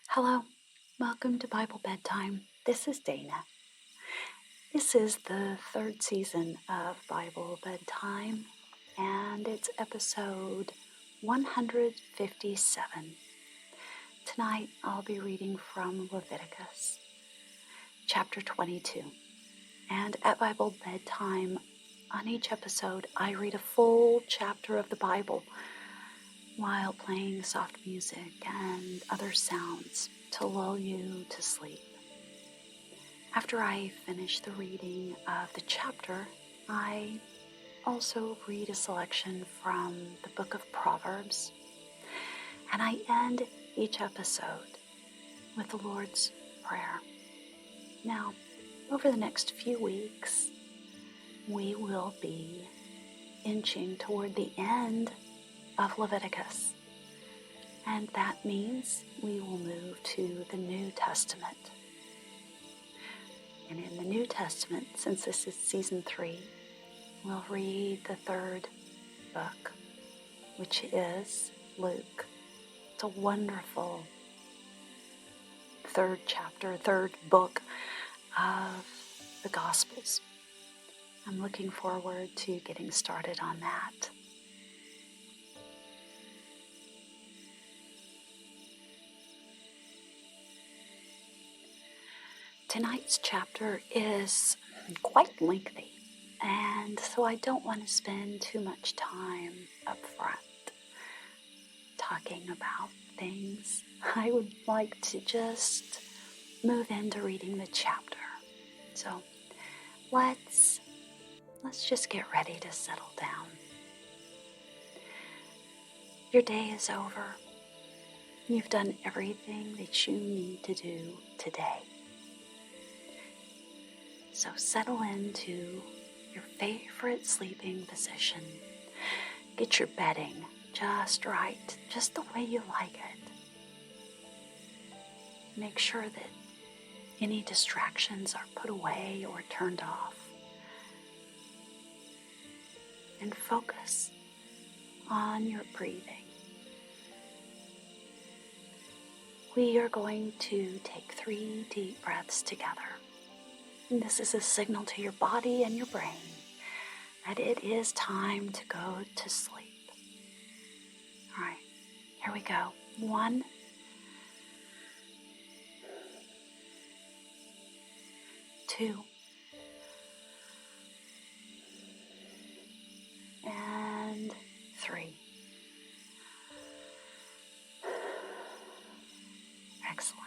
Hello, welcome to Bible Bedtime. This is Dana. This is the third season of Bible Bedtime, and it's episode 157. Tonight I'll be reading from Leviticus, chapter 22. And at Bible Bedtime, on each episode, I read a full chapter of the Bible while playing soft music and other sounds to lull you to sleep. After I finish the reading of the chapter, I also read a selection from the book of Proverbs, and I end each episode with the Lord's Prayer. Now, over the next few weeks, we will be inching toward the end of Leviticus, and that means we will move to the New Testament. And in the New Testament, since this is season 3, we'll read the third book, which is Luke. It's a wonderful third book of the Gospels. I'm looking forward to getting started on that. Tonight's chapter is quite lengthy, and so I don't want to spend too much time up front talking about things. I would like to just move into reading the chapter. So let's just get ready to settle down. Your day is over. You've done everything that you need to do today. So settle into your favorite sleeping position. Get your bedding just right, just the way you like it. Make sure that any distractions are put away or turned off. And focus on your breathing. We are going to take 3 deep breaths together. And this is a signal to your body and your brain that it is time to go to sleep. All right, here we go. 1, 2, and 3. Excellent.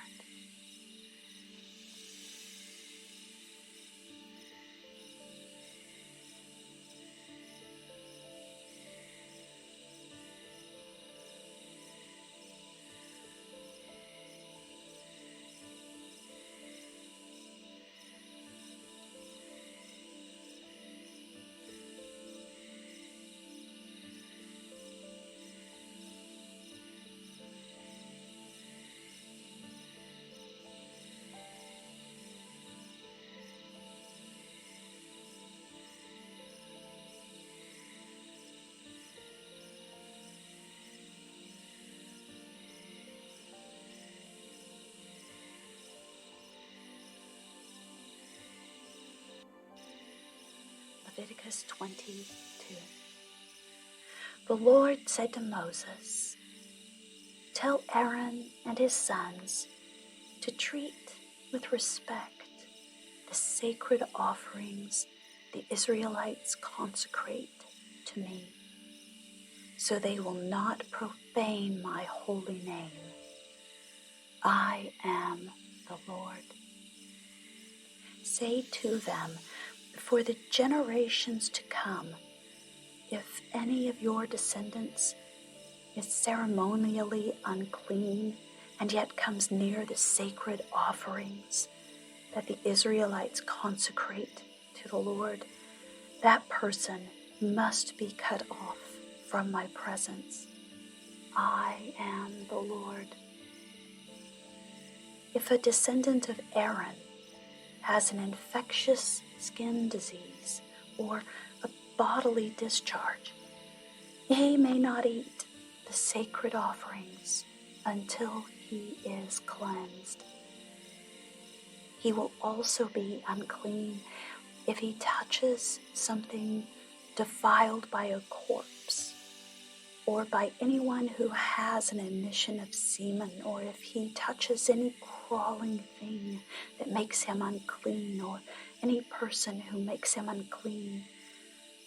Leviticus 22. The Lord said to Moses, "Tell Aaron and his sons to treat with respect the sacred offerings the Israelites consecrate to me, so they will not profane my holy name. I am the Lord. Say to them, for the generations to come, if any of your descendants is ceremonially unclean and yet comes near the sacred offerings that the Israelites consecrate to the Lord, that person must be cut off from my presence. I am the Lord. If a descendant of Aaron has an infectious skin disease or a bodily discharge, he may not eat the sacred offerings until he is cleansed. He will also be unclean if he touches something defiled by a corpse, or by anyone who has an emission of semen, or if he touches any crawling thing that makes him unclean, or any person who makes him unclean,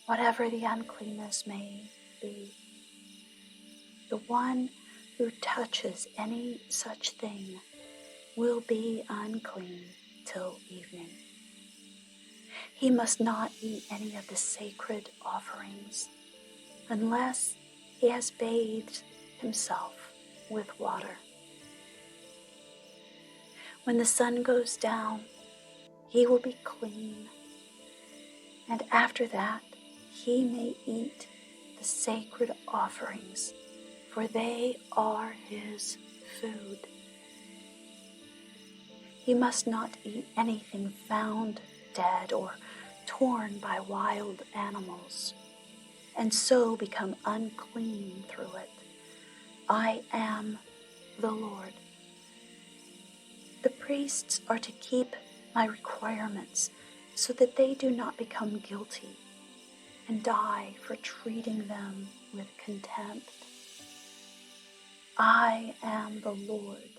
whatever the uncleanness may be. The one who touches any such thing will be unclean till evening. He must not eat any of the sacred offerings unless he has bathed himself with water. When the sun goes down, he will be clean, and after that he may eat the sacred offerings, for they are his food. He must not eat anything found dead or torn by wild animals, and so become unclean through it. I am the Lord. The priests are to keep my requirements so that they do not become guilty and die for treating them with contempt. I am the Lord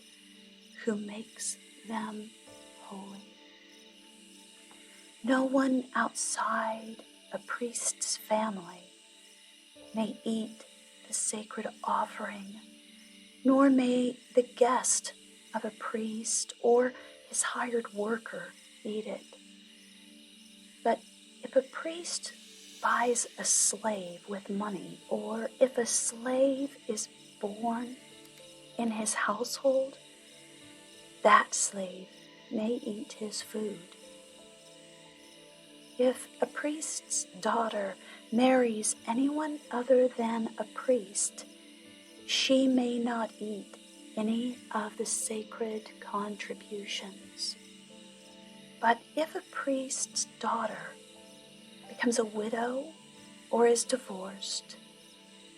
who makes them holy. No one outside a priest's family may eat the sacred offering, nor may the guest of a priest or his hired worker eat it. But if a priest buys a slave with money, or if a slave is born in his household, that slave may eat his food. If a priest's daughter marries anyone other than a priest, she may not eat any of the sacred contributions. But if a priest's daughter becomes a widow or is divorced,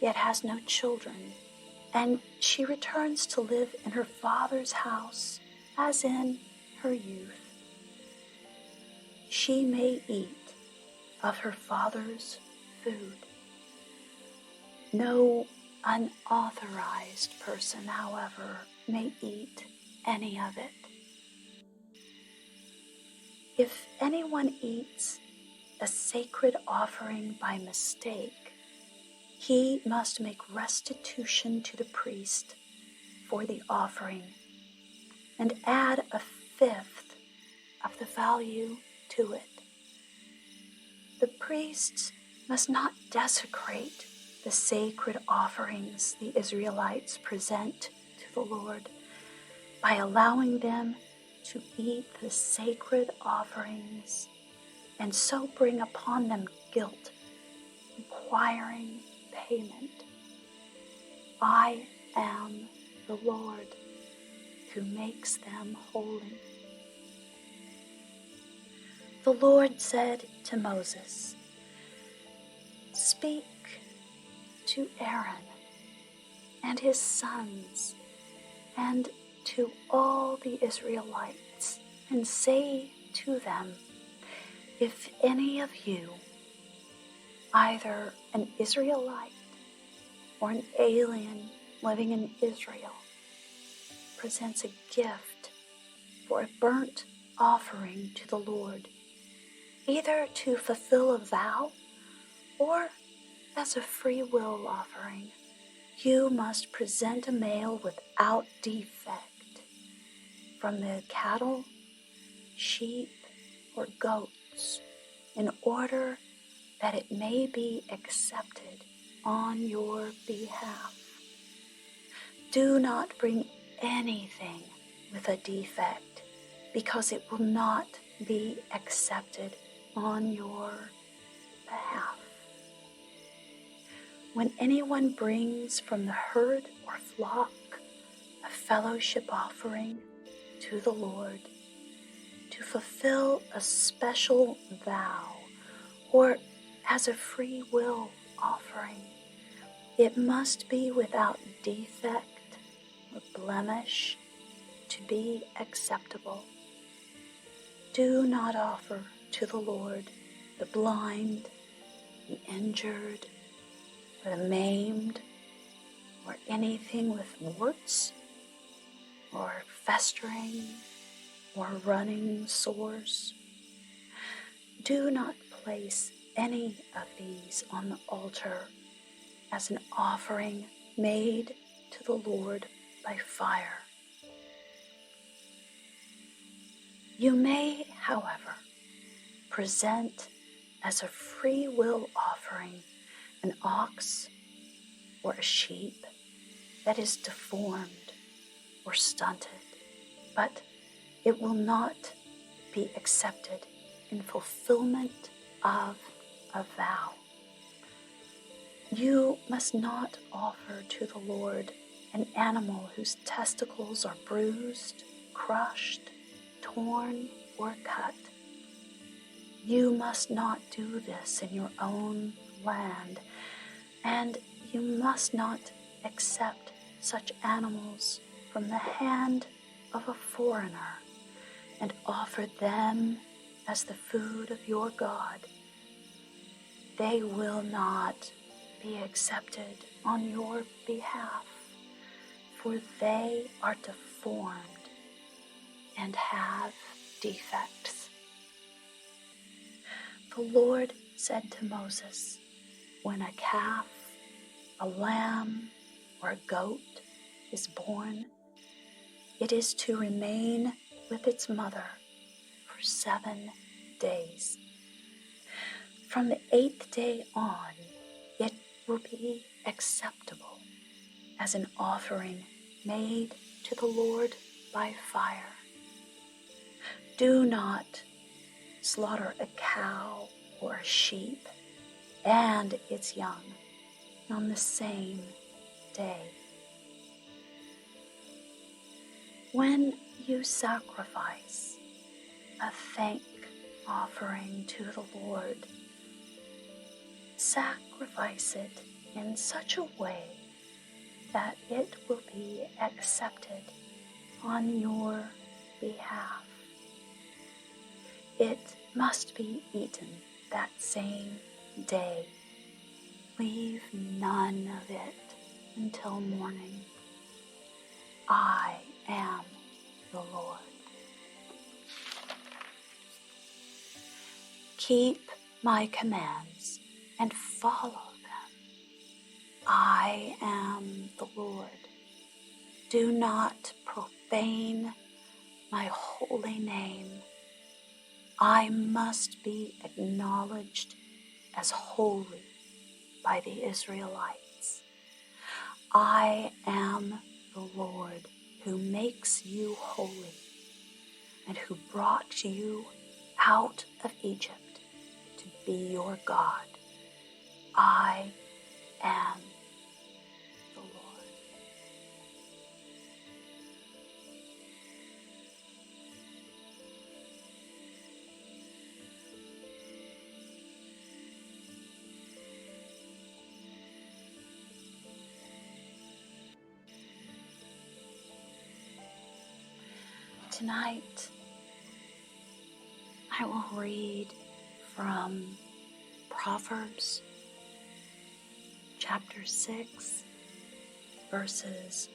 yet has no children, and she returns to live in her father's house as in her youth, she may eat of her father's food. No unauthorized person, however, may eat any of it. If anyone eats a sacred offering by mistake, he must make restitution to the priest for the offering and add a fifth of the value to it. The priests must not desecrate the sacred offerings the Israelites present to the Lord by allowing them to eat the sacred offerings and so bring upon them guilt, requiring payment. I am the Lord who makes them holy. The Lord said to Moses, "Speak to Aaron and his sons and to all the Israelites, and say to them, if any of you, either an Israelite or an alien living in Israel, presents a gift for a burnt offering to the Lord, either to fulfill a vow or as a free will offering, you must present a male without defect from the cattle, sheep, or goats, in order that it may be accepted on your behalf. Do not bring anything with a defect, because it will not be accepted on your behalf. When anyone brings from the herd or flock a fellowship offering to the Lord to fulfill a special vow or as a free will offering, it must be without defect or blemish to be acceptable. Do not offer to the Lord the blind, the injured, or the maimed, or anything with warts, or festering, or running sores. Do not place any of these on the altar as an offering made to the Lord by fire. You may, however, present as a free will offering an ox or a sheep that is deformed or stunted, but it will not be accepted in fulfillment of a vow. You must not offer to the Lord an animal whose testicles are bruised, crushed, torn, or cut. You must not do this in your own land, and you must not accept such animals from the hand of a foreigner and offer them as the food of your God. They will not be accepted on your behalf, for they are deformed and have defects. The Lord said to Moses, when a calf, a lamb, or a goat is born, it is to remain with its mother for 7 days. From the 8th day on, it will be acceptable as an offering made to the Lord by fire. Do not slaughter a cow or a sheep and its young on the same day. When you sacrifice a thank offering to the Lord, sacrifice it in such a way that it will be accepted on your behalf. It must be eaten that same day. Leave none of it until morning. I am the Lord. Keep my commands and follow them. I am the Lord. Do not profane my holy name. I must be acknowledged as holy by the Israelites. I am the Lord who makes you holy and who brought you out of Egypt to be your God. I am the Lord. Tonight, I will read from Proverbs chapter 6, verses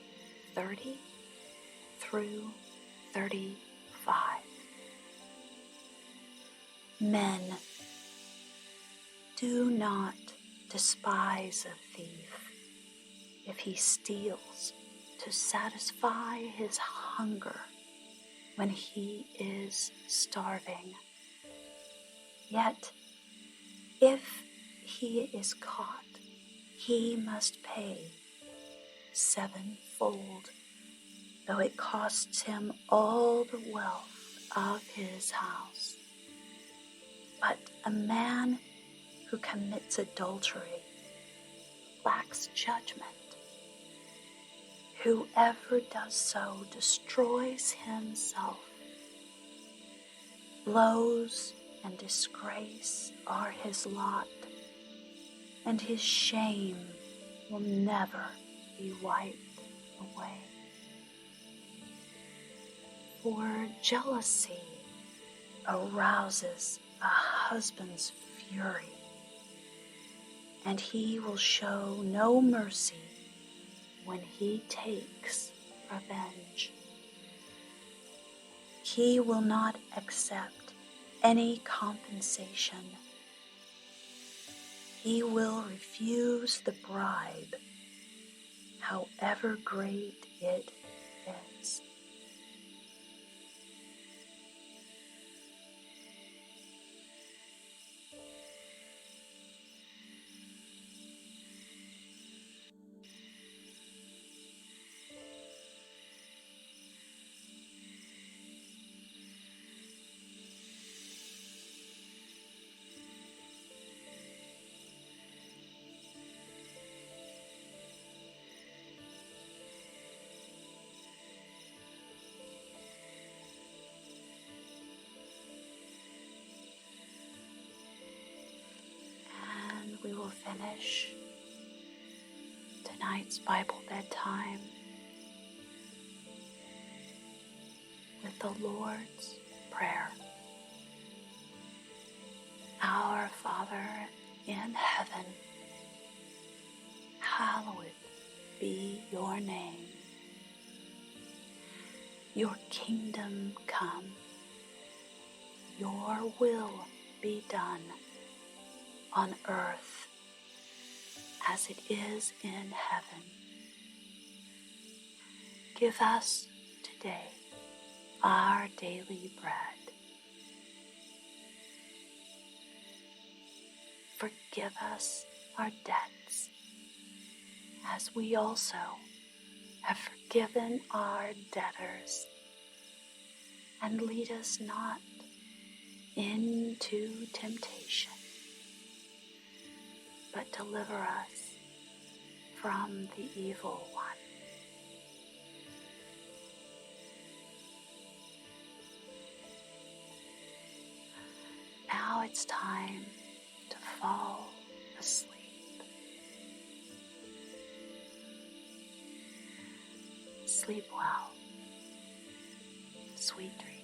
30 through 35. Men, do not despise a thief if he steals to satisfy his hunger when he is starving. Yet, if he is caught, he must pay sevenfold, though it costs him all the wealth of his house. But a man who commits adultery lacks judgment. Whoever does so destroys himself. Blows and disgrace are his lot, and his shame will never be wiped away. For jealousy arouses a husband's fury, and he will show no mercy when he takes revenge. He will not accept any compensation. He will refuse the bribe, however great it is. We will finish tonight's Bible bedtime with the Lord's Prayer. Our Father in heaven, hallowed be your name. Your kingdom come. Your will be done on earth as it is in heaven. Give us today our daily bread. Forgive us our debts, as we also have forgiven our debtors. And lead us not into temptation, but deliver us from the evil one. Now it's time to fall asleep. Sleep well. Sweet dreams.